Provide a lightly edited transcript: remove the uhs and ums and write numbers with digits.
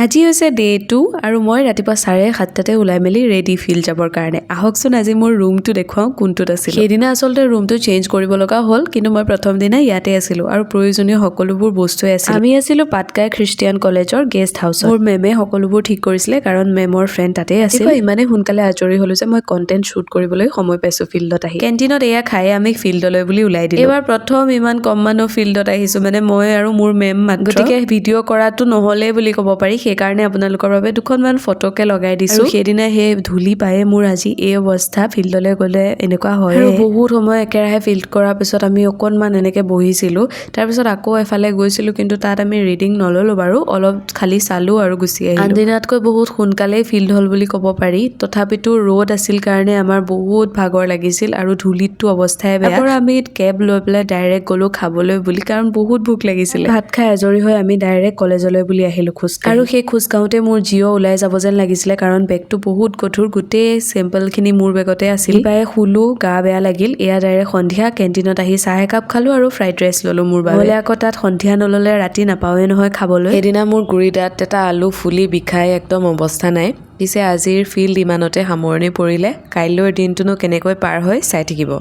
আজি হৈছে ডে 2 আৰু মই ৰাতিপুৱা 7:30 ওলাই মেলি ৰেডি ফিল্ড যাবৰ কাৰণে আহকচোন আজি মোৰ ৰুমটো দেখুৱাও কোনটোত আছিল সেইদিনা আসলতে ৰুমটো চেঞ্জ কৰিব লগা হ'ল কিন্তু মই প্ৰথম দিনা ইয়াতে আছিলো আৰু প্ৰয়োজনীয় সকলোবোৰ বস্তুৱে আছিল আমি আছিলো পাটকাই খ্ৰীষ্টিয়ান কলেজৰ গেষ্ট হাউচত মোৰ মেমে সকলোবোৰ ঠিক কৰিছিলে কাৰণ মেমৰ ফ্ৰেণ্ড তাতে আছিল ইমানে সোনকালে আজৰি হলো যে মই কন্টেন্ট শুট কৰিবলৈ সময় পাইছো ফিল্ডত আহি কেণ্টিনত এয়া খাই আমি ফিল্ডলৈ বুলি ওলাই দিলো এবাৰ প্ৰথম ইমান কম মানুহ ফিল্ডত আহিছো মানে মই আৰু মোৰ মেম গতিকে ভিডিঅ' কৰাটো নহলে বুলি ক'ব পাৰি সেইকাৰণে আপোনালোকৰ বাবে দুখনমান ফটোকে লগাই দিছো সেইদিনা সেই ধুলি পায়ে মোৰ আজি এই অৱস্থা ফিল্ডলৈ গ'লে এনেকুৱা হয় আৰু বহুত সময় একেৰাহে ফিল্ড কৰাৰ পিছত আমি অকনমান এনেকে বহিছিলো তাৰ পিছত আকৌ এফালে গৈছিলো কিন্তু তাত আমি ৰিডিং নললো বাৰু অলপ খালি চালো আৰু গুচি আহিলো আনদিনাতকৈ বহুত সোনকালে ফিল্ড হল বুলি ক'ব পাৰি তথাপিতো ৰ'দ আছিল কাৰণে আমাৰ বহুত ভাগৰ লাগিছিল আৰু ধুলিতটো অৱস্থাই বেয়া আৰু আমি কেব লৈ পেলাই ডাইৰেক্ট গলো খাবলৈ বুলি কাৰণ বহুত ভোক লাগিছিল ভাত খাই আজৰি হৈ আমি ডাইৰেক্ট কলেজলৈ বুলি আহিলো খোজকাঢ়ি আৰু সেই খোজ কাউতে মোৰ জিও ওলাই যাব যেন লাগিছিলে কাৰণ বেগটো বহুত গধুৰ গোটেই চেম্পল খিনি মোৰ বেগতে আছিল পায়ে খুলো গা বেয়া লাগিল এয়া ডাইৰেক্ট সন্ধিয়া কেণ্টিনত আহি চাহ একাপ খালো আৰু ফ্ৰাইড ৰাইচ ললো মোৰ বাবে নহলে আকৌ তাত সন্ধিয়া নললে ৰাতি নাপাওৱে নহয় খাবলৈ সেইদিনা মোৰ গুৰি দাঁত এটা আলু ফুলি বিষাই একদম অৱস্থা নাই পিছে আজিৰ ফিল্ড ইমানতে সামৰণি পৰিলে কাইলৈৰ দিনটোনো কেনেকৈ পাৰ হয় চাই থাকিব